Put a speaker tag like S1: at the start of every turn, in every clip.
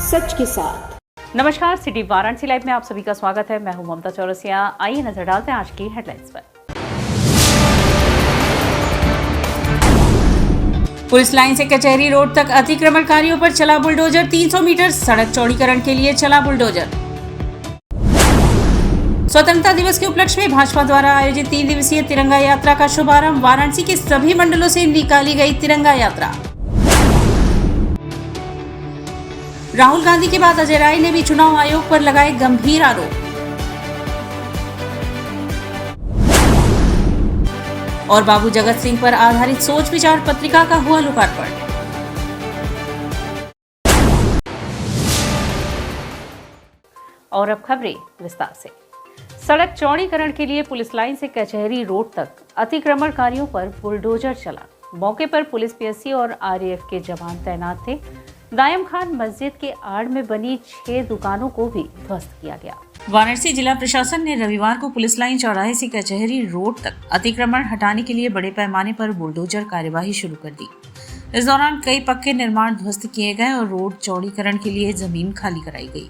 S1: सच के साथ।
S2: नमस्कार, सिटी वाराणसी लाइव में आप सभी का स्वागत है। मैं हूं ममता चौरसिया। आइए नजर डालते हैं आज की हेडलाइंस पर। पुलिस लाइन से कचहरी रोड तक अतिक्रमणकारियों पर चला बुलडोजर। 300 मीटर सड़क चौड़ीकरण के लिए चला बुलडोजर। स्वतंत्रता दिवस के उपलक्ष्य में भाजपा द्वारा आयोजित 3 दिवसीय तिरंगा यात्रा का शुभारंभ। वाराणसी के सभी मंडलों से निकाली गई तिरंगा यात्रा। राहुल गांधी के बाद अजय राय ने भी चुनाव आयोग पर लगाए गंभीर आरोप। और बाबू जगत सिंह पर आधारित सोच विचार पत्रिका का हुआ लोकार्पण। और अब खबरें विस्तार से। सड़क चौड़ीकरण के लिए पुलिस लाइन से कचहरी रोड तक अतिक्रमणकारियों पर बुलडोजर चला। मौके पर पुलिस पीएससी और आरएएफ के जवान तैनात थे। दायम खान मस्जिद के आड़ में बनी 6 दुकानों को भी ध्वस्त किया गया। वाराणसी जिला प्रशासन ने रविवार को पुलिस लाइन चौराहे से कचहरी रोड तक अतिक्रमण हटाने के लिए बड़े पैमाने पर बुलडोजर कार्यवाही शुरू कर दी। इस दौरान कई पक्के निर्माण ध्वस्त किए गए और रोड चौड़ीकरण के लिए जमीन खाली कराई गई।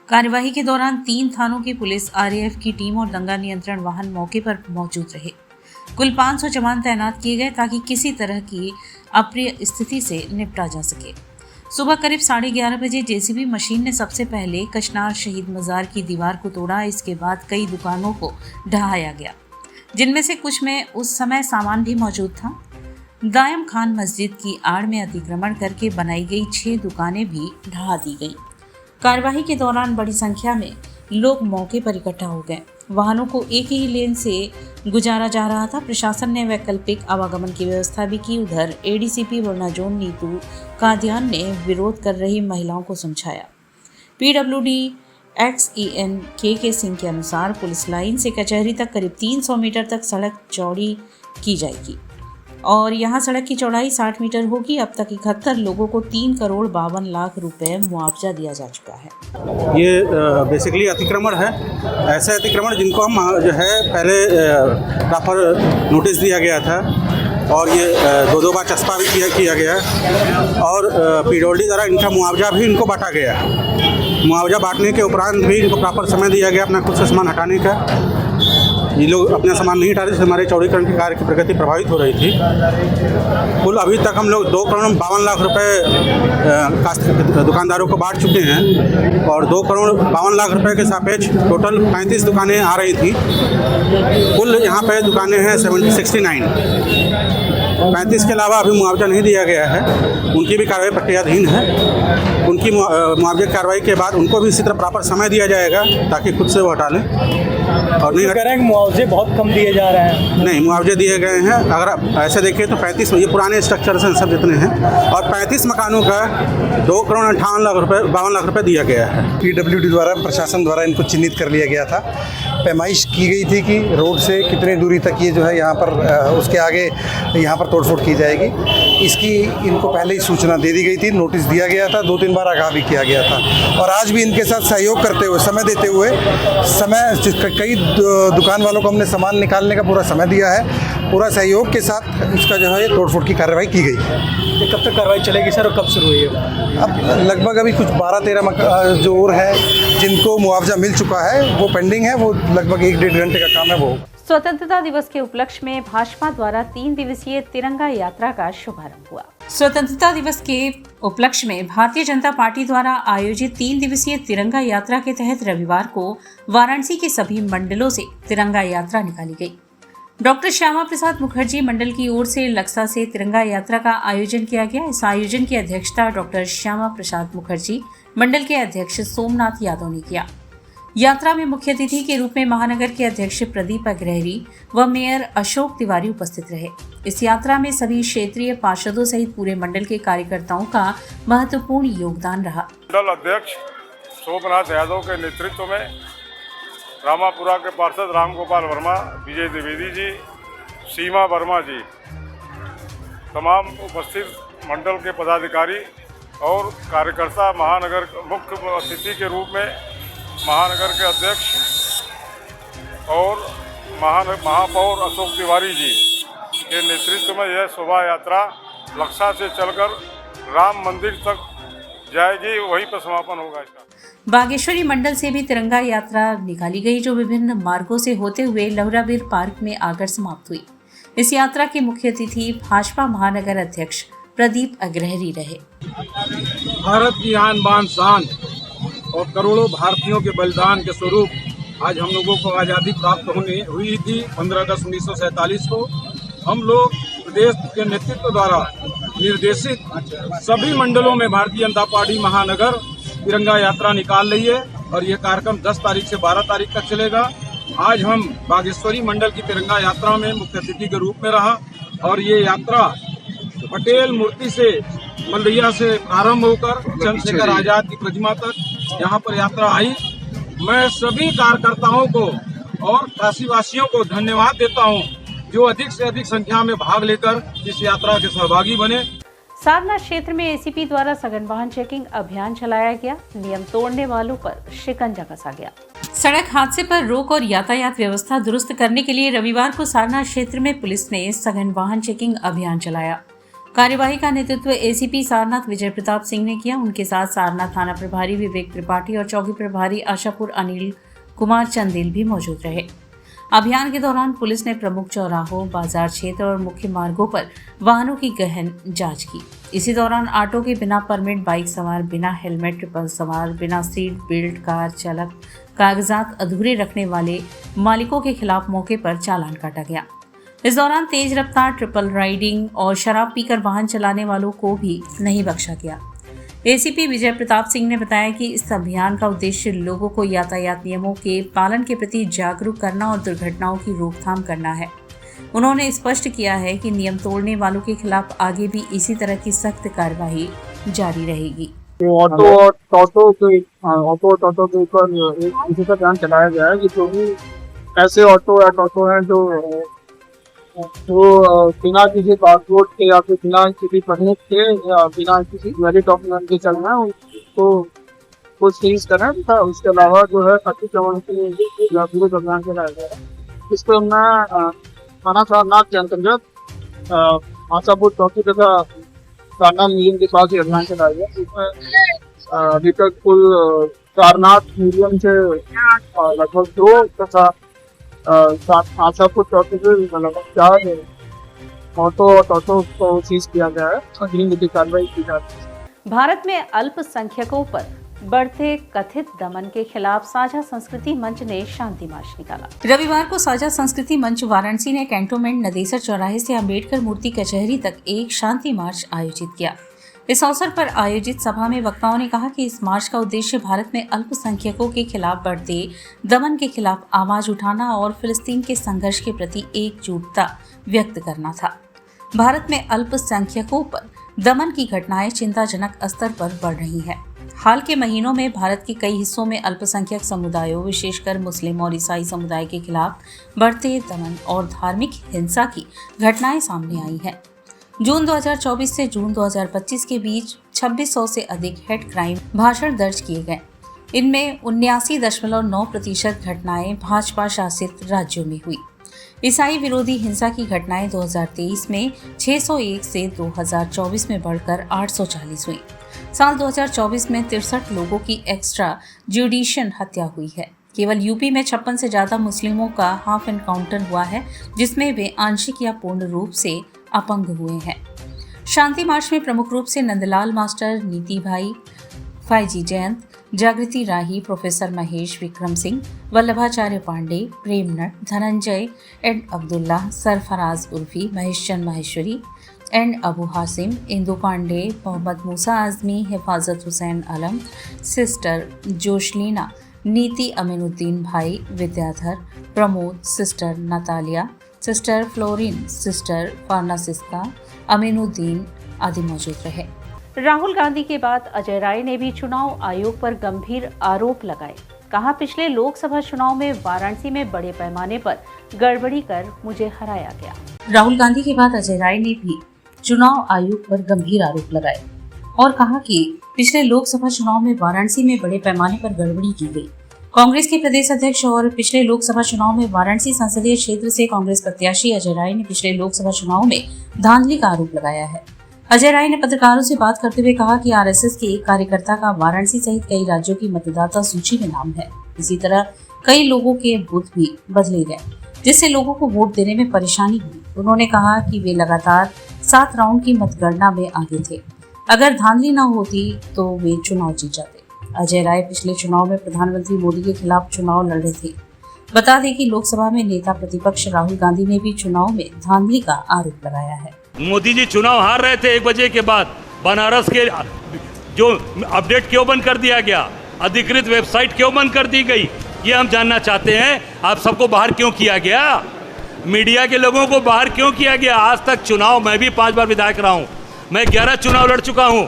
S2: कार्यवाही के दौरान 3 थानों की पुलिस, आरएएफ की टीम और दंगा नियंत्रण वाहन मौके पर मौजूद रहे। कुल 500 जवान तैनात किए गए ताकि किसी तरह की अप्रिय स्थिति से निपटा जा सके। सुबह करीब 11:30 बजे जेसीबी मशीन ने सबसे पहले कचनार शहीद मजार की दीवार को तोड़ा। इसके बाद कई दुकानों को ढहाया गया, जिनमें से कुछ में उस समय सामान भी मौजूद था। दायम खान मस्जिद की आड़ में अतिक्रमण करके बनाई गई 6 दुकानें भी ढहा दी गईं। कार्यवाही के दौरान बड़ी संख्या में लोग मौके पर इकट्ठा हो गए। वाहनों को एक ही लेन से गुजारा जा रहा था। प्रशासन ने वैकल्पिक आवागमन की व्यवस्था भी की। उधर एडीसीपी वरुणा जोन नीतू कादियान ने विरोध कर रही महिलाओं को समझाया। पीडब्ल्यूडी XEN के सिंह के अनुसार पुलिस लाइन से कचहरी तक करीब 300 मीटर तक सड़क चौड़ी की जाएगी और यहाँ सड़क की चौड़ाई 60 मीटर होगी। अब तक 71 लोगों को 3 करोड़ 52 लाख रुपए मुआवजा दिया जा चुका है।
S3: ये बेसिकली अतिक्रमण है, ऐसे अतिक्रमण जिनको हम जो है पहले प्रॉपर नोटिस दिया गया था और ये 2 बार चस्पा भी किया गया और पीडब्ल्यूडी द्वारा इनका मुआवजा भी इनको बांटा गया। मुआवजा बांटने के उपरांत भी इनको प्रॉपर समय दिया गया अपना खुद से सामान हटाने का। ये लोग अपना सामान नहीं हटा रहे, जिससे हमारे चौड़ीकरण के कार्य की प्रगति प्रभावित हो रही थी। कुल अभी तक हम लोग 2 करोड़ 52 लाख रुपए दुकानदारों को बांट चुके हैं और 2 करोड़ 52 लाख रुपए के सापेक्ष टोटल 35 दुकानें आ रही थी। कुल यहाँ पे दुकानें हैं 69। 35 के अलावा अभी मुआवजा नहीं दिया गया है, उनकी भी कार्रवाई प्रक्रियाधीन है। उनकी मुआवजे कार्रवाई के बाद उनको भी इसी तरह प्रॉपर समय दिया जाएगा ताकि खुद से वो हटा लें। और नहीं कह रहे हैं कि मुआवजे बहुत कम दिए जा रहे हैं। नहीं, मुआवजे दिए गए हैं। अगर आप ऐसे देखें तो 35 ये पुराने स्ट्रक्चर्स हैं सब जितने हैं और 35 मकानों का 2 करोड़ 58 लाख रुपए 52 लाख रुपए दिया गया है।
S4: पीडब्ल्यूडी द्वारा प्रशासन द्वारा इनको चिन्हित कर लिया गया था। पैमाइश की गई थी कि रोड से कितने दूरी तक ये जो है यहाँ पर उसके आगे यहाँ पर तोड़फोड़ की जाएगी। इसकी इनको पहले ही सूचना दे दी गई थी, नोटिस दिया गया था, 2-3 बार आगाह भी किया गया था और आज भी इनके साथ सहयोग करते हुए, समय देते हुए, कई दुकान वालों को हमने सामान निकालने का पूरा समय दिया है। पूरा सहयोग के साथ इसका जो है तोड़फोड़ की कार्रवाई की गई है।
S5: ये कब तक कार्रवाई चलेगी सर और कब शुरू हुई है?
S4: अब लगभग अभी कुछ 12-13 जो और है जिनको मुआवजा मिल चुका है वो पेंडिंग है, वो लगभग 1-1.5 घंटे का काम है। वो
S2: स्वतंत्रता दिवस के उपलक्ष्य में भाजपा द्वारा 3 दिवसीय तिरंगा यात्रा का शुभारंभ हुआ। स्वतंत्रता दिवस के उपलक्ष्य में भारतीय जनता पार्टी द्वारा आयोजित 3 दिवसीय तिरंगा यात्रा के तहत रविवार को वाराणसी के सभी मंडलों से तिरंगा यात्रा निकाली गई। डॉक्टर श्यामा प्रसाद मुखर्जी मंडल की ओर से लक्सा से तिरंगा यात्रा का आयोजन किया गया। इस आयोजन की अध्यक्षता डॉक्टर श्यामा प्रसाद मुखर्जी मंडल के अध्यक्ष सोमनाथ यादव ने किया। यात्रा में मुख्य अतिथि के रूप में महानगर के अध्यक्ष प्रदीप अग्रहरी व मेयर अशोक तिवारी उपस्थित रहे। इस यात्रा में सभी क्षेत्रीय पार्षदों सहित पूरे मंडल के कार्यकर्ताओं का महत्वपूर्ण योगदान रहा।
S6: मंडल अध्यक्ष सोमनाथ यादव के नेतृत्व में रामापुरा के पार्षद रामगोपाल वर्मा, विजय द्विवेदी जी, सीमा वर्मा जी, तमाम उपस्थित मंडल के पदाधिकारी और कार्यकर्ता, महानगर मुख्य अतिथि के रूप में महानगर के अध्यक्ष और महापौर अशोक तिवारी जी के नेतृत्व में यह शोभा यात्रा लक्सा से चलकर राम मंदिर तक जाएगी, वहीं पर समापन होगा इसका।
S2: बागेश्वरी मंडल से भी तिरंगा यात्रा निकाली गई, जो विभिन्न मार्गों से होते हुए लवरावीर पार्क में आकर समाप्त हुई। इस यात्रा के मुख्य अतिथि भाजपा महानगर अध्यक्ष प्रदीप अग्रहरी रहे।
S1: भारत की आन बान शान और करोड़ों भारतीयों के बलिदान के स्वरूप आज हम लोगों को आज़ादी प्राप्त हुई थी 15/10/1947 को। हम लोग प्रदेश के नेतृत्व द्वारा निर्देशित सभी मंडलों में भारतीय जनता पार्टी महानगर तिरंगा यात्रा निकाल रही है और ये कार्यक्रम 10 तारीख से 12 तारीख तक चलेगा। आज हम बागेश्वरी मंडल की तिरंगा यात्रा में मुख्य अतिथि के रूप में रहा और ये यात्रा पटेल मूर्ति से मलैया से प्रारंभ होकर चंद्रशेखर आजाद की प्रतिमा तक यहाँ पर यात्रा आई। मैं सभी कार्यकर्ताओं को और काशीवासियों को धन्यवाद देता हूँ जो अधिक से अधिक संख्या में भाग लेकर इस यात्रा के सहभागी बने।
S2: सारनाथ क्षेत्र में एसीपी द्वारा सघन वाहन चेकिंग अभियान चलाया गया। नियम तोड़ने वालों पर शिकंजा कसा गया। सड़क हादसे पर रोक और यातायात व्यवस्था दुरुस्त करने के लिए रविवार को सारनाथ क्षेत्र में पुलिस ने सघन वाहन चेकिंग अभियान चलाया। कार्यवाही का नेतृत्व एसीपी सारनाथ विजय प्रताप सिंह ने किया। उनके साथ सारनाथ थाना प्रभारी विवेक त्रिपाठी और चौकी प्रभारी आशापुर अनिल कुमार चंदेल भी मौजूद रहे। अभियान के दौरान पुलिस ने प्रमुख चौराहों, बाजार क्षेत्र और मुख्य मार्गों पर वाहनों की गहन जांच की। इसी दौरान ऑटो के बिना परमिट, बाइक सवार, बिना हेलमेट, ट्रिपल सवार, बिना सीट बेल्ट, कार चालक, कागजात अधूरे रखने वाले मालिकों के खिलाफ मौके पर चालान काटा गया। इस दौरान तेज रफ्तार, ट्रिपल राइडिंग और शराब पीकर वाहन चलाने वालों को भी नहीं बख्शा गया। एसीपी विजय प्रताप सिंह ने बताया कि इस अभियान का उद्देश्य लोगों को यातायात नियमों के पालन के प्रति जागरूक करना और दुर्घटनाओं की रोकथाम करना है। उन्होंने स्पष्ट किया है कि नियम तोड़ने वालों के खिलाफ आगे भी इसी तरह की सख्त कार्रवाई जारी रहेगी।
S7: ऑटो और टोटो के ऊपर इसी का ध्यान चलाया गया है कि जो भी ऐसे ऑटो या टोटो हैं जो बिना किसी पासपोर्ट के या फिर बिना किसी परमिट के या बिना किसी वैलिड डॉक्यूमेंट के चलना है उसको कुछ सीज करें तथा उसके अलावा जो है अतिक्रमण के जागरूक अभियान चलाया गया है। इसको हमने थाना सारनाथ के अंतर्गत आशापुर चौकी तथा सारनाथ म्यूजियम के पास ही अभियान चलाया गया। इसमें अभी तक कुल सारनाथ म्यूजियम से लगभग 2 तथा आशापुर चौकी से लगभग 4 ऑटो और टोटो को सीज किया गया है। अग्रिम कार्रवाई की जा रही है।
S2: भारत में अल्पसंख्यकों पर बढ़ते कथित दमन के खिलाफ साझा संस्कृति मंच ने शांति मार्च निकाला। रविवार को साझा संस्कृति मंच वाराणसी ने कैंटोनमेंट नदेसर चौराहे से अंबेडकर मूर्ति कचहरी तक एक शांति मार्च आयोजित किया। इस अवसर पर आयोजित सभा में वक्ताओं ने कहा कि इस मार्च का उद्देश्य भारत में अल्पसंख्यकों के खिलाफ बढ़ते दमन के खिलाफ आवाज उठाना और फिलिस्तीन के संघर्ष के प्रति एकजुटता व्यक्त करना था। भारत में अल्पसंख्यकों पर दमन की घटनाएं चिंताजनक स्तर पर बढ़ रही हैं। हाल के महीनों में भारत के कई हिस्सों में अल्पसंख्यक समुदायों, विशेषकर मुस्लिम और ईसाई समुदाय के खिलाफ बढ़ते दमन और धार्मिक हिंसा की घटनाएं सामने आई हैं। जून 2024 से जून 2025 के बीच 2600 से अधिक हेड क्राइम भाषण दर्ज किए गए। इनमें 79.9% घटनाएं भाजपा शासित राज्यों में हुई। ईसाई विरोधी हिंसा की घटनाएं 2023 में 601 से 2024 में बढ़कर 840 हुई। साल 2024 में 63 लोगों की एक्स्ट्रा जुडिशियल हत्या हुई है। केवल यूपी में 56 से ज्यादा मुस्लिमों का हाफ एनकाउंटर हुआ है, जिसमें वे आंशिक या पूर्ण रूप से अपंग हुए हैं। शांति मार्च में प्रमुख रूप से नंदलाल मास्टर, नीति भाई, फाइजी Jayant, Jagriti Rahi, professor Mahesh Vikram Singh, Vallabhacharya Pandey, Premnath, Dhananjay and Abdullah, Sarfaraz Urfi, Mahesh Chand Maheshwari and Abu Hashim, Indu Pandey, Mohammad Musa Azmi, Hifazat Hussain Alam, sister Joshlina, Niti Aminuddin भाई, Vidyadhar, Pramod, sister Natalia, sister Florin, sister Francisca, Aminuddin आदि मौजूद रहे। राहुल गांधी के बाद अजय राय ने भी चुनाव आयोग पर गंभीर आरोप लगाए। कहा, पिछले लोकसभा चुनाव में वाराणसी में बड़े पैमाने पर गड़बड़ी कर मुझे हराया गया। राहुल गांधी के बाद अजय राय ने भी चुनाव आयोग पर गंभीर आरोप लगाए और कहा कि पिछले लोकसभा चुनाव में वाराणसी में बड़े पैमाने पर गड़बड़ी की गई। कांग्रेस के प्रदेश अध्यक्ष और पिछले लोकसभा चुनाव में वाराणसी संसदीय क्षेत्र से कांग्रेस प्रत्याशी अजय राय ने पिछले लोकसभा चुनाव में धांधली का आरोप लगाया है।
S8: अजय राय ने पत्रकारों से बात करते हुए कहा कि आरएसएस के एक कार्यकर्ता का वाराणसी सहित कई राज्यों की मतदाता सूची में नाम है। इसी तरह कई लोगों के बूथ भी बदले गए, जिससे लोगों को वोट देने में परेशानी हुई। उन्होंने कहा कि वे लगातार 7 राउंड की मतगणना में आगे थे। अगर धांधली न होती तो वे चुनाव जीत जाते। अजय राय पिछले चुनाव में प्रधानमंत्री मोदी के खिलाफ चुनाव लड़ रहे थे। बता दें कि लोकसभा में नेता प्रतिपक्ष राहुल गांधी ने भी चुनाव में धांधली का आरोप लगाया है।
S9: मोदी जी चुनाव हार रहे थे 1 बजे के बाद। बनारस के जो अपडेट क्यों बंद कर दिया गया, अधिकृत वेबसाइट क्यों बंद कर दी गई, ये हम जानना चाहते हैं। आप सबको बाहर क्यों किया गया, मीडिया के लोगों को बाहर क्यों किया गया। आज तक चुनाव, मैं भी 5 बार विधायक रहा हूँ, मैं 11 चुनाव लड़ चुका हूँ।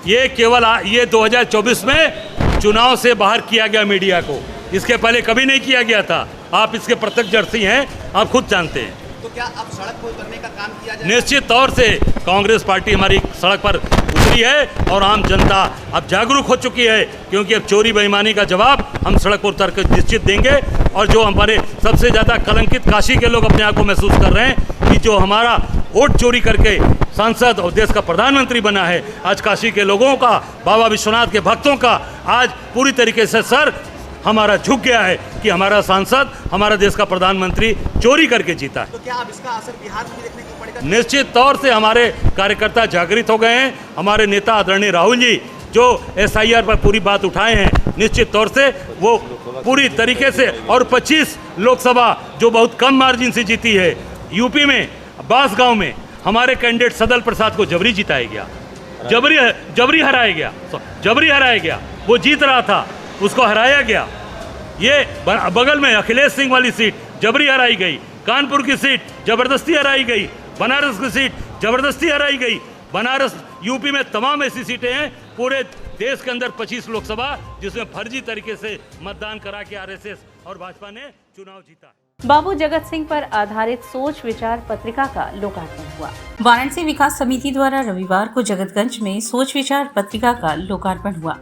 S9: ये केवल ये 2024 में चुनाव से बाहर किया गया मीडिया को, इसके पहले कभी नहीं किया गया था। आप इसके प्रत्यक्षदर्शी हैं, आप खुद जानते हैं।
S10: तो क्या अब सड़क पर उतरने का काम किया जाए?
S9: निश्चित तौर से कांग्रेस पार्टी हमारी सड़क पर उतरी है और आम जनता अब जागरूक हो चुकी है, क्योंकि अब चोरी बेईमानी का जवाब हम सड़क पर उतर कर निश्चित देंगे। और जो हमारे सबसे ज़्यादा कलंकित काशी के लोग अपने आप को महसूस कर रहे हैं कि जो हमारा वोट चोरी करके सांसद और देश का प्रधानमंत्री बना है, आज काशी के लोगों का, बाबा विश्वनाथ के भक्तों का आज पूरी तरीके से सर हमारा झुक गया है कि हमारा सांसद, हमारा देश का प्रधानमंत्री चोरी करके जीता है।
S10: तो क्या अब इसका असर बिहार में भी देखने को पड़ेगा?
S9: निश्चित तौर से हमारे कार्यकर्ता जागृत हो गए हैं। हमारे नेता आदरणीय राहुल जी जो SIR पर पूरी बात उठाए हैं, निश्चित तौर से वो पूरी तरीके से, और 25 लोकसभा जो बहुत कम मार्जिन से जीती है। यूपी में बांसगांव में हमारे कैंडिडेट सदल प्रसाद को जबरी जिताया गया, जबरी हराया गया। वो जीत रहा था, उसको हराया गया। ये बगल में अखिलेश सिंह वाली सीट जबरी हराई गई, कानपुर की सीट जबरदस्ती हराई गई, बनारस की सीट जबरदस्ती हराई गई। बनारस, यूपी में तमाम ऐसी सीटें हैं पूरे देश के अंदर 25 लोकसभा जिसमें फर्जी तरीके से मतदान करा के आरएसएस और भाजपा ने चुनाव जीता।
S2: बाबू जगत सिंह पर आधारित सोच विचार पत्रिका का लोकार्पण हुआ।
S8: वाराणसी विकास समिति द्वारा रविवार को जगतगंज में सोच विचार पत्रिका का लोकार्पण हुआ।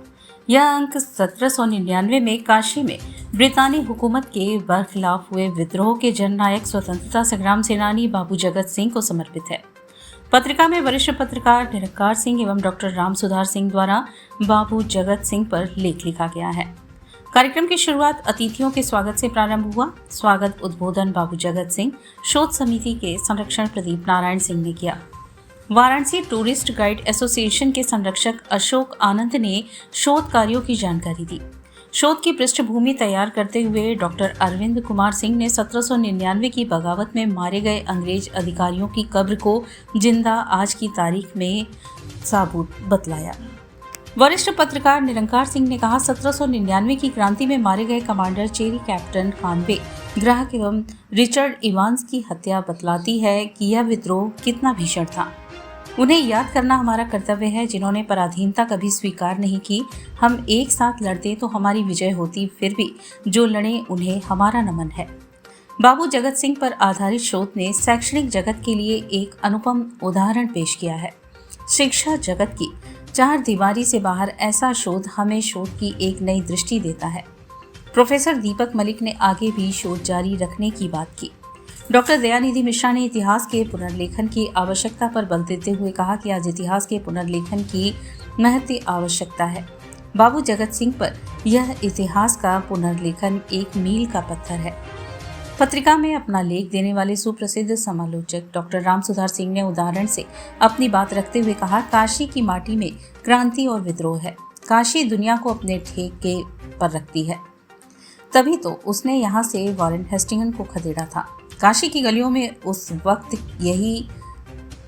S8: यह अंक 1799 में काशी में ब्रितानी हुकूमत के बरखिलाफ हुए विद्रोह के जननायक स्वतंत्रता संग्राम सेनानी बाबू जगत सिंह को समर्पित है। पत्रिका में वरिष्ठ पत्रकार निरंकार सिंह एवं डॉक्टर राम सुधार सिंह द्वारा बाबू जगत सिंह पर लेख लिखा गया है। कार्यक्रम की शुरुआत अतिथियों के स्वागत से प्रारंभ हुआ। स्वागत उद्बोधन बाबू जगत सिंह शोध समिति के संरक्षक प्रदीप नारायण सिंह ने किया। वाराणसी टूरिस्ट गाइड एसोसिएशन के संरक्षक अशोक आनंद ने शोध कार्यों की जानकारी दी। शोध की पृष्ठभूमि तैयार करते हुए डॉक्टर अरविंद कुमार सिंह ने 1799 की बगावत में मारे गए अंग्रेज अधिकारियों की कब्र को जिंदा आज की तारीख में साबूत बतलाया। वरिष्ठ पत्रकार निरंकार सिंह ने कहा, 1799 की क्रांति में मारे गए कमांडर चेरी कैप्टन कानवे ग्राहक एवं रिचर्ड इवांस की हत्या बतलाती है कि यह विद्रोह कितना भीषण था। उन्हें याद करना हमारा कर्तव्य है, जिन्होंने पराधीनता कभी स्वीकार नहीं की। हम एक साथ लड़ते तो हमारी विजय होती, फिर भी जो लड़े उन्हें हमारा नमन है। बाबू जगत सिंह पर आधारित शोध ने शैक्षणिक जगत के लिए एक अनुपम उदाहरण पेश किया है। शिक्षा जगत की 4 दीवारी से बाहर ऐसा शोध हमें शोध की एक नई दृष्टि देता है। प्रोफेसर दीपक मलिक ने आगे भी शोध जारी रखने की बात की। डॉक्टर दयानिधि मिश्रा ने इतिहास के पुनर्लेखन की आवश्यकता पर बल देते हुए कहा कि आज इतिहास के पुनर्लेखन की महती आवश्यकता है। बाबू जगत सिंह पर यह इतिहास का पुनर्लेखन एक मील का पत्थर है। पत्रिका में अपना लेख देने वाले सुप्रसिद्ध समालोचक डॉक्टर राम सुधार सिंह ने उदाहरण से अपनी बात रखते हुए कहा, काशी की माटी में क्रांति और विद्रोह है। काशी दुनिया को अपने ठेके पर रखती है, तभी तो उसने यहाँ से वॉरेन हेस्टिंग्स को खदेड़ा था। काशी की गलियों में उस वक्त यही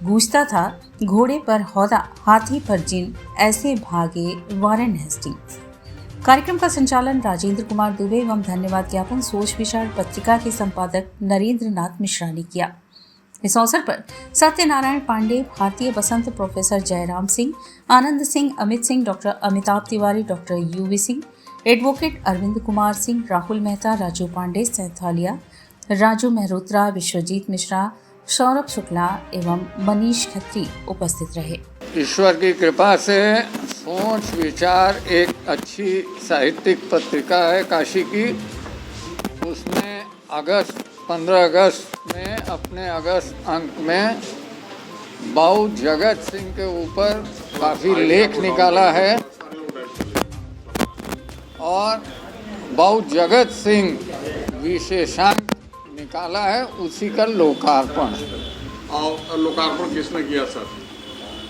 S8: गूंजता था, घोड़े पर हौदा, हाथी पर जिन, ऐसे भागे वॉरेन हेस्टिंग्स। कार्यक्रम का संचालन राजेंद्र कुमार दुबे एवं धन्यवाद ज्ञापन सोच विचार पत्रिका के संपादक नरेंद्र नाथ मिश्रा ने किया। इस अवसर पर Satyanarayan Pandey, Bharatiya Basant, professor Jairam Singh, Anand Singh, Amit Singh, doctor Amitabh Tiwari, doctor UV Singh, advocate Arvind Kumar Singh, Rahul Mehta, Raju Pandey, Saithalia, Raju Mehrotra, Vishwajit Mishra, Saurabh Shukla एवं मनीष खत्री उपस्थित रहे।
S11: ईश्वर की कृपा से सोच विचार एक अच्छी साहित्यिक पत्रिका है काशी की। उसने 15 अगस्त में अपने अगस्त अंक में बाबू जगत सिंह के ऊपर काफ़ी लेख निकाला है और बाबू जगत सिंह विशेषांक निकाला है, उसी का लोकार्पण।
S6: और लोकार्पण किसने किया सर?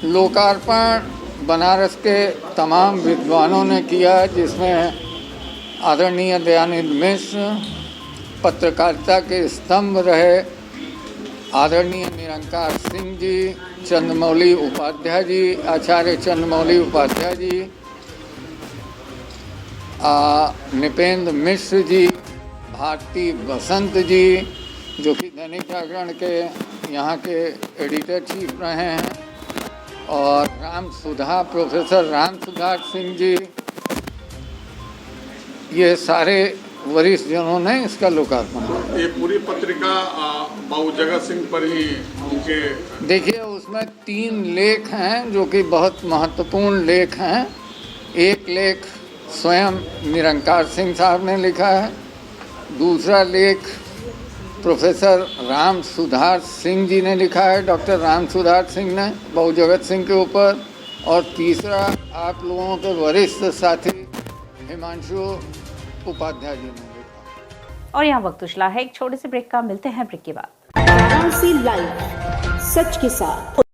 S11: लोकार्पण बनारस के तमाम विद्वानों ने किया, जिसमें आदरणीय दयानंद मिश्र, पत्रकारिता के स्तंभ रहे आदरणीय निरंकार सिंह जी, चंद्रमौली उपाध्याय जी, आचार्य चंद्रमौली उपाध्याय जी, निपेंद्र मिश्र जी, भारती बसंत जी जो कि दैनिक जागरण के यहाँ के एडिटर चीफ रहे हैं, और प्रोफेसर राम सुधार सिंह जी, ये सारे वरिष्ठ जनों ने इसका लोकार्पण किया।
S6: ये पूरी पत्रिका बाबू जगत सिंह पर ही उनके,
S11: देखिए उसमें 3 लेख हैं जो कि बहुत महत्वपूर्ण लेख हैं। एक लेख स्वयं निरंकार सिंह साहब ने लिखा है, दूसरा लेख प्रोफेसर राम सुधार सिंह जी ने लिखा है, डॉक्टर राम सुधार सिंह ने बाबू जगत सिंह के ऊपर, और तीसरा आप लोगों के वरिष्ठ साथी हिमांशु उपाध्याय जी ने लिखा।
S2: और यहाँ वक्त उछला है एक छोटे से ब्रेक का, मिलते हैं ब्रेक के बाद।
S12: वाराणसी लाइव, सच के साथ।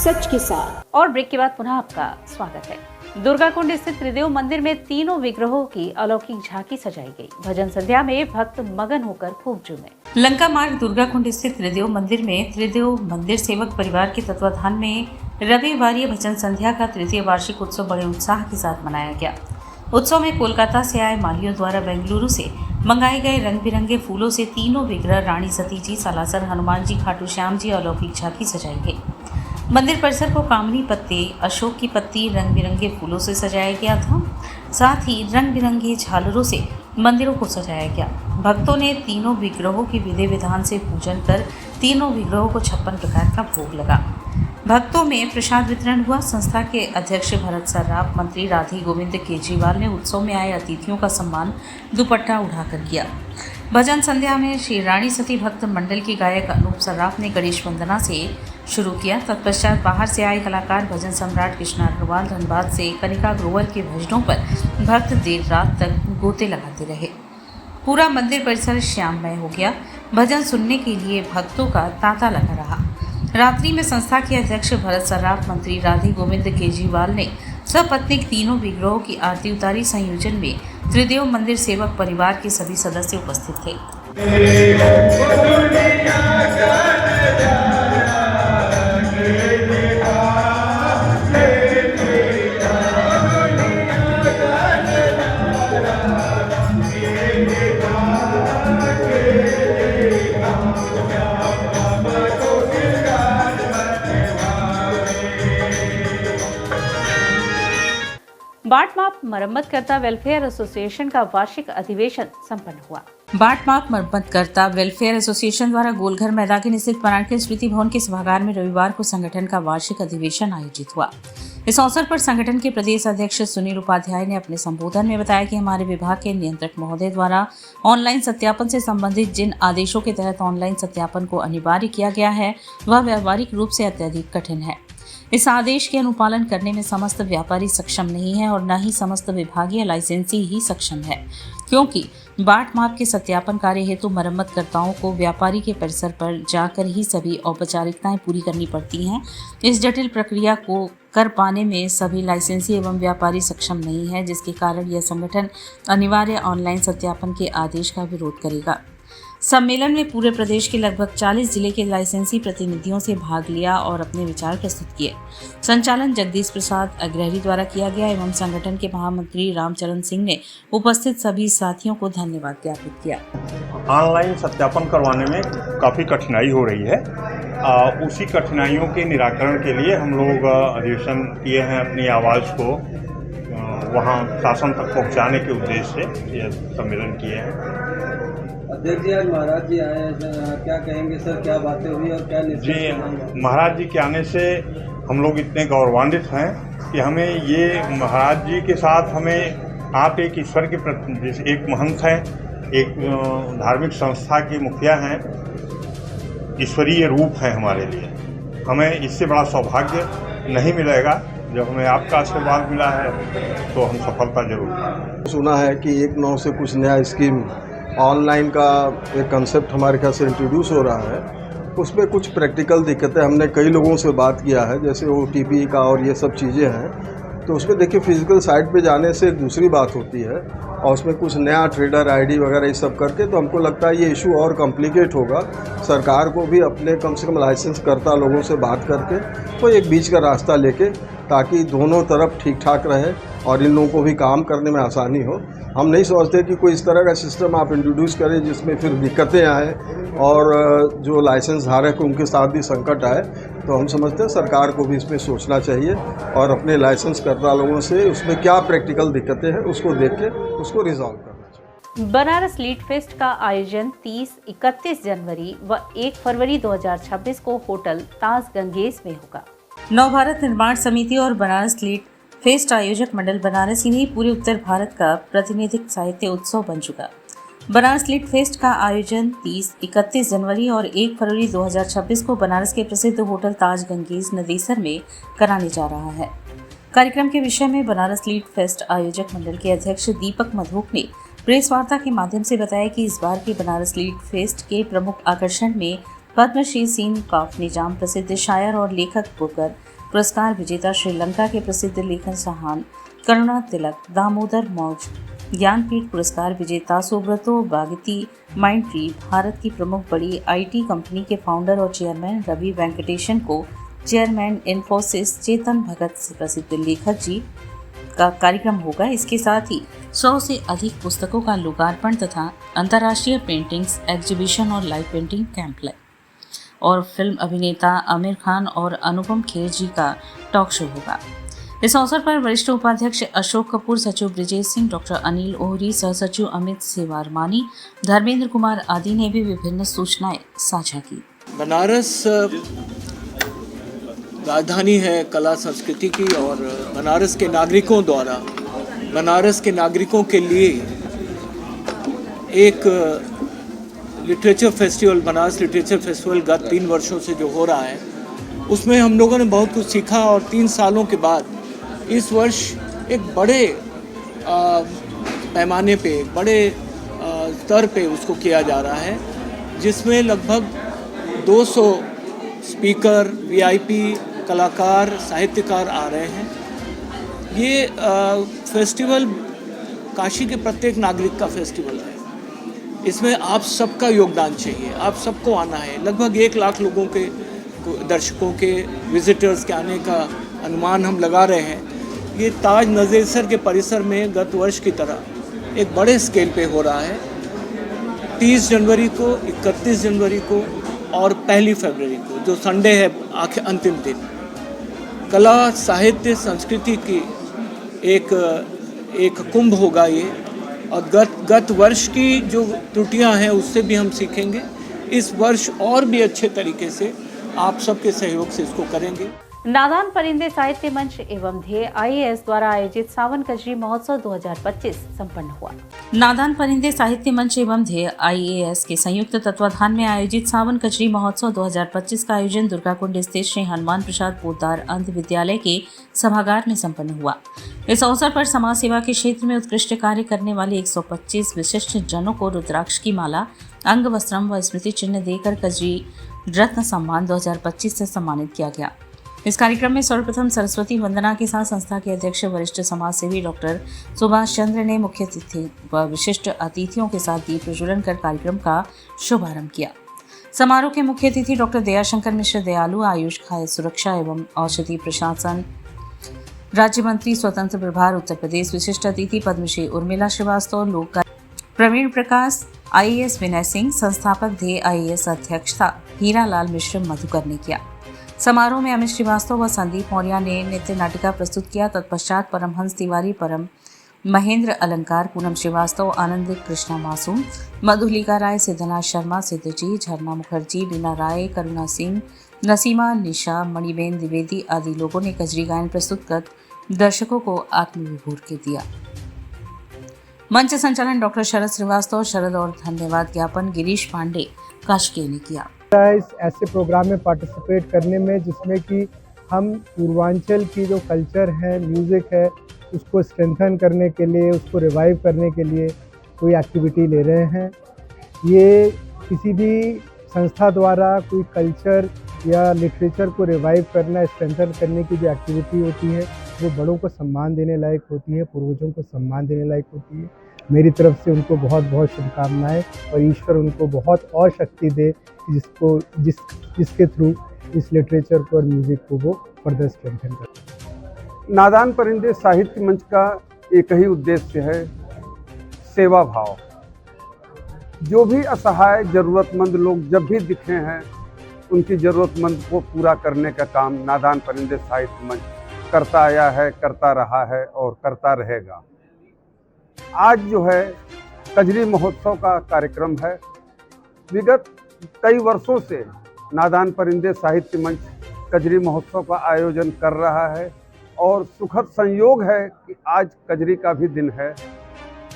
S12: सच के साथ।
S2: और ब्रेक के बाद पुनः आपका स्वागत है। दुर्गाकुंड स्थित त्रिदेव मंदिर में तीनों विग्रहों की अलौकिक झांकी सजाई गई। भजन संध्या में भक्त मगन होकर खूब झूमे।
S8: लंका मार्ग दुर्गाकुंड स्थित त्रिदेव मंदिर में त्रिदेव मंदिर सेवक परिवार के तत्वाधान में रविवारीय भजन संध्या का तृतीय वार्षिक उत्सव बड़े उत्साह के साथ मनाया गया। उत्सव में कोलकाता से आए मालियों द्वारा बेंगलुरु से मंगाए गए रंग बिरंगे फूलों से तीनों विग्रह रानी सती जी, सालासर हनुमान जी, खाटू श्याम जी अलौकिक झांकी सजाई गई। मंदिर परिसर को कामनी पत्ते, अशोक की पत्ती, रंग बिरंगे फूलों से सजाया गया था। साथ ही रंग बिरंगे झालरों से मंदिरों को सजाया गया। भक्तों ने तीनों विग्रहों की विधि विधान से पूजन कर तीनों विग्रहों को 56 प्रकार का भोग लगा। भक्तों में प्रसाद वितरण हुआ। संस्था के अध्यक्ष भरत सर्राफ, मंत्री राधी गोविंद केजरीवाल ने उत्सव में आए अतिथियों का सम्मान दुपट्टा उठाकर किया। भजन संध्या में श्री रानी सती भक्त मंडल के गायक अनूप सर्राफ ने गणेश वंदना से शुरू किया। तत्पश्चात बाहर से आए कलाकार भजन सम्राट कृष्णा अग्रवाल, धनबाद से कनिका ग्रोवर के भजनों पर भक्त देर रात तक गोते लगाते रहे। पूरा मंदिर परिसर श्याममय हो गया। भजन सुनने के लिए भक्तों का तांता लगा रहा। रात्रि में संस्था के अध्यक्ष भरत सर्राफ, मंत्री राधी गोविंद केजरीवाल ने सपत्नीक तीनों विग्रहों की आरती उतारी। संयोजन में त्रिदेव मंदिर सेवक परिवार के सभी सदस्य उपस्थित थे। बाट माप मरम्मतकर्ता वेलफेयर एसोसिएशन का वार्षिक अधिवेशन संपन्न हुआ। बाट माप मरम्मतकर्ता वेलफेयर एसोसिएशन द्वारा गोलघर मैदान स्थित मराठे स्मृति भवन के सभागार में रविवार को संगठन का वार्षिक अधिवेशन आयोजित हुआ। इस अवसर पर संगठन के प्रदेश अध्यक्ष सुनील उपाध्याय ने अपने संबोधन में बताया कि हमारे विभाग के नियंत्रक महोदय द्वारा ऑनलाइन सत्यापन से संबंधित जिन आदेशों के तहत ऑनलाइन सत्यापन को अनिवार्य किया गया है वह व्यावहारिक रूप से अत्यधिक कठिन है। इस आदेश के अनुपालन करने में समस्त व्यापारी सक्षम नहीं है और न ही समस्त विभागीय लाइसेंसी ही सक्षम है, क्योंकि बाट माप के सत्यापन कार्य हेतु मरम्मतकर्ताओं को व्यापारी के परिसर पर जाकर ही सभी औपचारिकताएं पूरी करनी पड़ती हैं। इस जटिल प्रक्रिया को कर पाने में सभी लाइसेंसी एवं व्यापारी सक्षम नहीं है, जिसके कारण यह संगठन अनिवार्य ऑनलाइन सत्यापन के आदेश का विरोध करेगा। सम्मेलन में पूरे प्रदेश के लगभग 40 जिले के लाइसेंसी प्रतिनिधियों से भाग लिया और अपने विचार प्रस्तुत किए। संचालन जगदीश प्रसाद अग्रहरी द्वारा किया गया एवं संगठन के महामंत्री रामचरण सिंह ने उपस्थित सभी साथियों को धन्यवाद ज्ञापित किया।
S13: ऑनलाइन सत्यापन करवाने में काफ़ी कठिनाई हो रही है। उसी कठिनाइयों के निराकरण के लिए हम लोग अधिवेशन किए हैं, अपनी आवाज़ को वहाँ शासन तक पहुँचाने के उद्देश्य से यह सम्मेलन किए हैं।
S14: अध्यक्ष जी, आज महाराज जी आए हैं, क्या कहेंगे सर, क्या बातें हुई और क्या निर्णय?
S13: जी, महाराज जी के आने से हम लोग इतने गौरवान्वित हैं कि हमें ये महाराज जी के साथ हमें आप एक ईश्वर के प्रति, जैसे एक महंत हैं, एक धार्मिक संस्था के मुखिया हैं, ईश्वरीय रूप हैं हमारे लिए। हमें इससे बड़ा सौभाग्य नहीं मिलेगा। जब हमें आपका आशीर्वाद मिला है तो हम सफलता जरूर पाएंगे।
S15: सुना है कि 1/9 से कुछ नया स्कीम ऑनलाइन का एक कंसेप्ट हमारे ख्याल से इंट्रोड्यूस हो रहा है। उसमें कुछ प्रैक्टिकल दिक्कतें, हमने कई लोगों से बात किया है, जैसे OTP का और ये सब चीज़ें हैं। तो उसमें देखिए फिजिकल साइट पे जाने से दूसरी बात होती है और उसमें कुछ नया ट्रेडर ID वगैरह ये सब करके, तो हमको लगता है ये इशू और कॉम्प्लिकेट होगा। सरकार को भी अपने कम से कम लाइसेंस करता लोगों से बात करके तो एक बीच का रास्ता लेके, ताकि दोनों तरफ ठीक ठाक रहे और इन लोगों को भी काम करने में आसानी हो। हम नहीं सोचते कि कोई इस तरह का सिस्टम आप इंट्रोड्यूस करें जिसमें फिर दिक्कतें आए और जो लाइसेंस धारक उनके साथ भी संकट आए। तो हम समझते हैं सरकार को भी इसमें सोचना चाहिए और अपने लाइसेंस करता लोगों से उसमें क्या प्रैक्टिकल दिक्कतें हैं उसको देख के उसको रिजॉल्व करना चाहिए।
S2: बनारस लीड फेस्ट का आयोजन 30, 31 जनवरी व 1 फरवरी 2026 को होटल ताज गंगेज में होगा।
S8: नवभारत निर्माण समिति और बनारस लीड फेस्ट आयोजक मंडल बनारस ही नहीं पूरे उत्तर भारत का प्रातिनिधिक साहित्य उत्सव बन चुका। बनारस लीड फेस्ट का आयोजन 30, 31 जनवरी और 1 फरवरी 2026 को बनारस के प्रसिद्ध होटल ताज गंगेज नदेसर में कराने जा रहा है। कार्यक्रम के विषय में बनारस लीड फेस्ट आयोजक मंडल के अध्यक्ष दीपक मधोक ने प्रेस वार्ता के माध्यम से बताया कि इस बार के बनारस लीड फेस्ट के प्रमुख आकर्षण में पद्मश्री सीन काफ निजाम, प्रसिद्ध शायर और लेखक बुकर, पुरस्कार विजेता श्रीलंका के प्रसिद्ध लेखक सहान, करुणा तिलक, दामोदर मौज, ज्ञानपीठ पुरस्कार विजेता सुब्रतो बागती, माइंडट्री, भारत की प्रमुख बड़ी IT कंपनी के फाउंडर और चेयरमैन रवि वेंकटेशन को चेयरमैन इन्फोसिस चेतन भगत से प्रसिद्ध लेखक जी का कार्यक्रम होगा। इसके साथ ही 100 से अधिक पुस्तकों का लोकार्पण तथा अंतर्राष्ट्रीय पेंटिंग्स एग्जीबिशन और लाइव पेंटिंग कैंप और फिल्म अभिनेता आमिर खान और अनुपम खेर जी का टॉक शो होगा। इस अवसर पर वरिष्ठ उपाध्यक्ष अशोक कपूर, सचिव ब्रिजेश सिंह, डॉक्टर अनिल ओहरी, सह सचिव अमित सेवारमानी, धर्मेंद्र कुमार आदि ने भी विभिन्न सूचनाएं साझा की।
S16: बनारस राजधानी है कला संस्कृति की और बनारस के नागरिकों द्वारा बनारस के नागरिकों के लिए एक literature festival, Banaras literature festival गत 3 वर्षों से जो हो रहा है उसमें हम लोगों ने बहुत कुछ सीखा और 3 सालों के बाद इस वर्ष एक बड़े पैमाने पे, बड़े स्तर पे उसको किया जा रहा है, जिसमें लगभग 200 स्पीकर, VIP, कलाकार, साहित्यकार आ रहे हैं। ये फेस्टिवल काशी के प्रत्येक नागरिक का फेस्टिवल है। इसमें आप सबका योगदान चाहिए, आप सबको आना है। लगभग 1 लाख लोगों के, दर्शकों के, विजिटर्स के आने का अनुमान हम लगा रहे हैं। ये ताज नदेसर के परिसर में गत वर्ष की तरह एक बड़े स्केल पे हो रहा है। 30 जनवरी को, 31 जनवरी को और 1 फरवरी को, जो संडे है अंतिम दिन, कला, साहित्य, संस्कृति की एक कुंभ होगा ये। और गत वर्ष की जो त्रुटियां हैं उससे भी हम सीखेंगे। इस वर्ष और भी अच्छे तरीके से आप सबके सहयोग से इसको करेंगे।
S2: नादान परिंदे साहित्य मंच एवं ध्येय IAS द्वारा आयोजित सावन कजरी महोत्सव 2025 संपन्न हुआ।
S8: नादान परिंदे साहित्य मंच एवं ध्येय IAS के संयुक्त तत्वाधान में आयोजित सावन कजरी महोत्सव 2025 का आयोजन दुर्गाकुंड स्थित श्री हनुमान प्रसाद पोद्दार अंध विद्यालय के सभागार में संपन्न हुआ। इस अवसर पर समाज सेवा के क्षेत्र में उत्कृष्ट कार्य करने वाले 125 विशिष्ट जनों को रुद्राक्ष की माला, अंग वस्त्रम व स्मृति चिन्ह देकर कजरी रत्न सम्मान 2025 से सम्मानित किया गया। इस कार्यक्रम में सर्वप्रथम सरस्वती वंदना के साथ संस्था के अध्यक्ष वरिष्ठ समाज सेवी डॉक्टर सुभाष चंद्र ने मुख्य अतिथि व विशिष्ट अतिथियों के साथ दीप प्रज्वलन कर कार्यक्रम का शुभारंभ किया। समारोह के मुख्य अतिथि डॉक्टर दयाशंकर मिश्र दयालु, आयुष, खाद्य सुरक्षा एवं औषधि प्रशासन राज्य मंत्री स्वतंत्र प्रभार उत्तर प्रदेश, विशिष्ट अतिथि पद्मश्री उर्मिला श्रीवास्तव, लोक प्रवीण प्रकाश, IAS विनय सिंह, संस्थापक ध्येय IAS अध्यक्षता हीरालाल मिश्र मधुकर ने किया। समारोह में अमित श्रीवास्तव व संदीप मौर्य ने नृत्य नाटिका प्रस्तुत किया। तत्पश्चात परमहंस तिवारी, परम महेंद्र अलंकार, पूनम श्रीवास्तव, आनंद कृष्णा मासूम, मधुलिका राय, सिद्धनाथ शर्मा, सिद्धजी, झरना मुखर्जी, लीना राय, करुणा सिंह, नसीमा, निशा, मणिबेन द्विवेदी आदि लोगों ने कजरी गायन प्रस्तुत कर दर्शकों को आत्मविभोर के दिया। मंच संचालन डॉक्टर शरद श्रीवास्तव, शरद और धन्यवाद ज्ञापन गिरीश पांडे काशके ने किया।
S17: इस ऐसे प्रोग्राम में पार्टिसिपेट करने में जिसमें कि हम पूर्वांचल की जो कल्चर है, म्यूज़िक है, उसको स्ट्रेंथन करने के लिए, उसको रिवाइव करने के लिए कोई एक्टिविटी ले रहे हैं। ये किसी भी संस्था द्वारा कोई कल्चर या लिटरेचर को रिवाइव करना, स्ट्रेंथन करने की जो एक्टिविटी होती है वो बड़ों को सम्मान देने लायक होती है, पूर्वजों को सम्मान देने लायक होती है। मेरी तरफ से उनको बहुत बहुत शुभकामनाएं और ईश्वर उनको बहुत और शक्ति दे जिसके थ्रू इस लिटरेचर को और म्यूज़िक को वो फर्दर स्ट्रेंथन करें।
S15: नादान परिंदे साहित्य मंच का एक ही उद्देश्य है, सेवा भाव। जो भी असहाय ज़रूरतमंद लोग जब भी दिखे हैं, उनकी ज़रूरतमंद को पूरा करने का काम नादान परिंदे साहित्य मंच करता आया है, करता रहा है और करता रहेगा। आज जो है कजरी महोत्सव का कार्यक्रम है। विगत कई वर्षों से नादान परिंदे साहित्य मंच कजरी महोत्सव का आयोजन कर रहा है और सुखद संयोग है कि आज कजरी का भी दिन है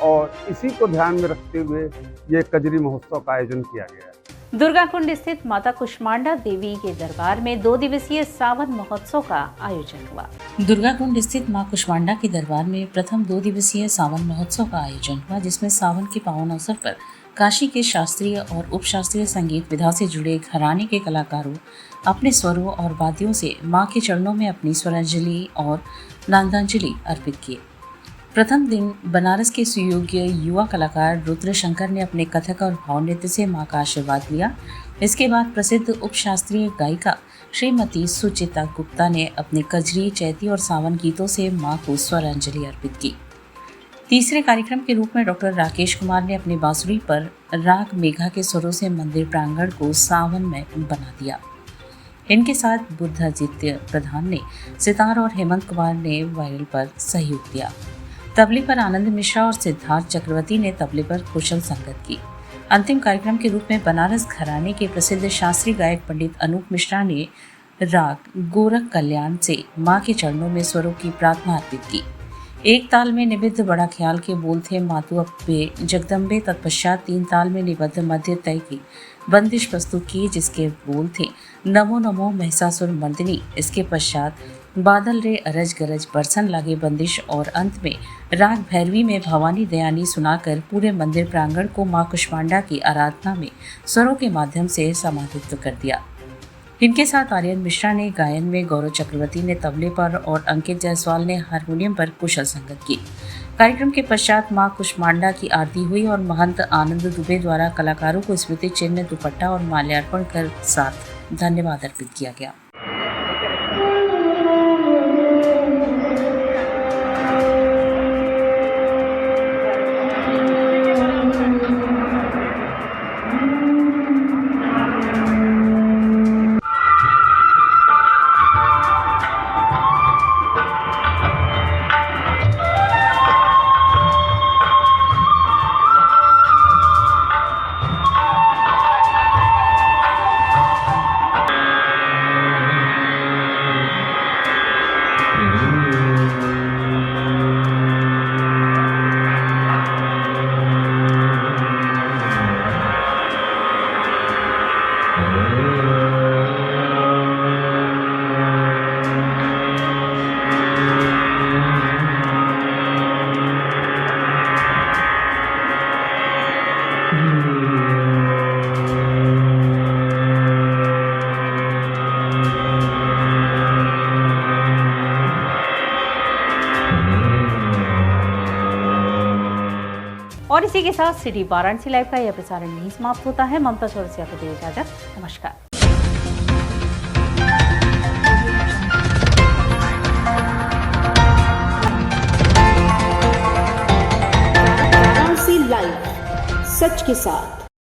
S15: और इसी को ध्यान में रखते हुए ये कजरी महोत्सव का आयोजन किया गया है।
S2: दुर्गाकुंड स्थित माता कुष्मांडा देवी के दरबार में 2 दिवसीय सावन महोत्सव का आयोजन हुआ।
S8: दुर्गाकुंड स्थित मां कुष्मांडा के दरबार में प्रथम 2 दिवसीय सावन महोत्सव का आयोजन हुआ, जिसमें सावन के पावन अवसर पर काशी के शास्त्रीय और उपशास्त्रीय संगीत विधा से जुड़े घराने के कलाकारों अपने स्वरों और वाद्यों से मां के चरणों में अपनी स्वरांजलि और नंदांजलि अर्पित किए। प्रथम दिन बनारस के सुयोग्य युवा कलाकार रुद्र शंकर ने अपने कथक और भाव नृत्य से मां का आशीर्वाद लिया। इसके बाद प्रसिद्ध उपशास्त्रीय गायिका श्रीमती सुचिता गुप्ता ने अपने कजरी, चैती और सावन गीतों से मां को स्वरांजलि अर्पित की। तीसरे कार्यक्रम के रूप में डॉक्टर राकेश कुमार ने अपनी बांसुरी पर राग मेघा के स्वरों से मंदिर प्रांगण को सावन में बना दिया। इनके साथ बुद्धादित्य प्रधान ने सितार और हेमंत कुमार ने वायलिन पर सहयोग दिया। तबले पर आनंद मिश्रा और सिद्धार्थ चक्रवर्ती ने तबले पर कुशल संगत की। अंतिम कार्यक्रम के रूप में बनारस घराने के प्रसिद्ध शास्त्रीय गायक पंडित अनूप मिश्रा ने राग गोरख कल्याण से मां के चरणों में स्वरों की प्रार्थना अर्पित की। एक ताल में निबद्ध बड़ा ख्याल के बोल थे मातु अप्पे जगदम्बे। तत्पश्चात 3 ताल में निबद्ध मध्य तय की बंदिश प्रस्तुत की, जिसके बोल थे नमो नमो महिषासुर मर्दिनी। इसके पश्चात बादल रे अरज गरज बरसन लागे बंदिश और अंत में राग भैरवी में भवानी दयानी सुनाकर पूरे मंदिर प्रांगण को मां कुष्मांडा की आराधना में स्वरों के माध्यम से समाहित कर दिया। इनके साथ आर्यन मिश्रा ने गायन में, गौरव चक्रवर्ती ने तबले पर और अंकित जायसवाल ने हारमोनियम पर कुशल संगत की। कार्यक्रम के पश्चात मां कुष्मांडा की आरती हुई और महंत आनंद दुबे द्वारा कलाकारों को स्मृति चिन्ह, दुपट्टा और माल्यार्पण कर साथ धन्यवाद अर्पित किया गया।
S2: और इसी के साथ सिटी वाराणसी लाइव का यह प्रसारण यहीं समाप्त होता है। ममता चौरसिया को दे इजाजत। नमस्कार।
S12: वाराणसी लाइव, सच के साथ।